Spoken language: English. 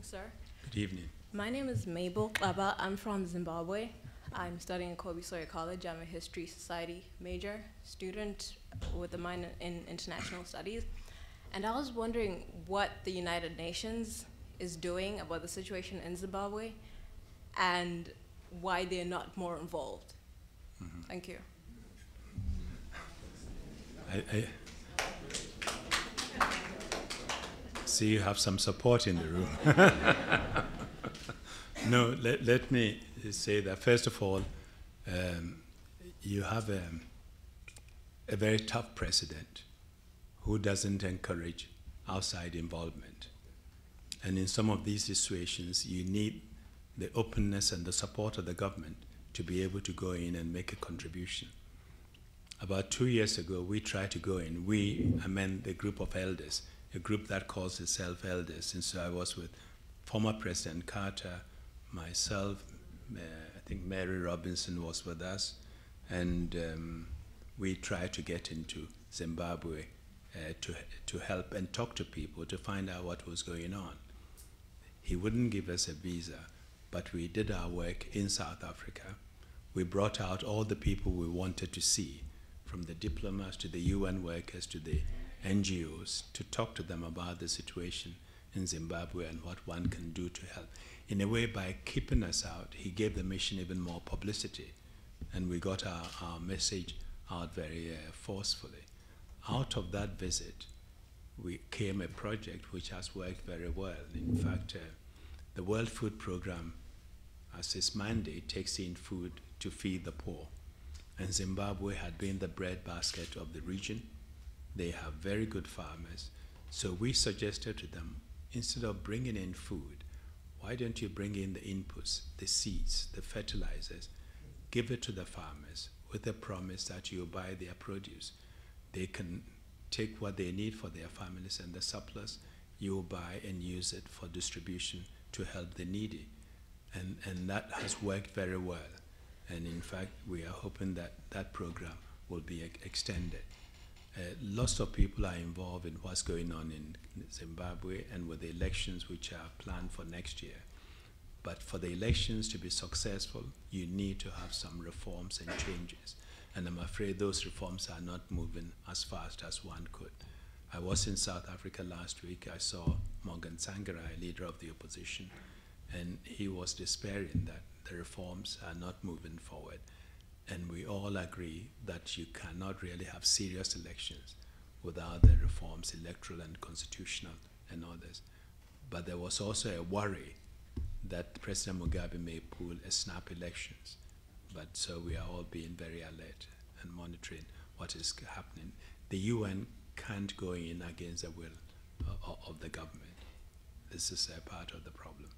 sir. Good evening. My name is Mabel Klaba. I'm from Zimbabwe. I'm studying at Kofi College. I'm a History Society major student with a minor in International Studies. And I was wondering what the United Nations is doing about the situation in Zimbabwe and why they're not more involved. Mm-hmm. Thank you. I see you have some support in the room. No, let me say that first of all, you have a very tough president who doesn't encourage outside involvement. And in some of these situations, you need the openness and the support of the government to be able to go in and make a contribution. About 2 years ago, we tried to go in. I meant the group of elders, a group that calls itself elders. And so I was with former President Carter, myself, I think Mary Robinson was with us, and we tried to get into Zimbabwe to help and talk to people to find out what was going on. He wouldn't give us a visa, but we did our work in South Africa. We brought out all the people we wanted to see, from the diplomats to the UN workers to the NGOs, to talk to them about the situation in Zimbabwe and what one can do to help. In a way, by keeping us out, he gave the mission even more publicity, and we got our message out very forcefully. Out of that visit, came a project which has worked very well. In fact, the World Food Programme, as its mandate, takes in food to feed the poor. And Zimbabwe had been the breadbasket of the region. They have very good farmers. So we suggested to them, instead of bringing in food, why don't you bring in the inputs, the seeds, the fertilizers, give it to the farmers with the promise that you buy their produce. They can take what they need for their families, and the surplus you buy and use it for distribution to help the needy. And that has worked very well. And in fact, we are hoping that that program will be extended. Lots of people are involved in what's going on in Zimbabwe and with the elections which are planned for next year. But for the elections to be successful, you need to have some reforms and changes. And I'm afraid those reforms are not moving as fast as one could. I was in South Africa last week. I saw Morgan Tsvangirai, leader of the opposition, and he was despairing that the reforms are not moving forward. And we all agree that you cannot really have serious elections without the reforms, electoral and constitutional and others. But there was also a worry that President Mugabe may pull a snap elections. But so we are all being very alert and monitoring what is happening. The UN can't go in against the will of the government. This is a part of the problem.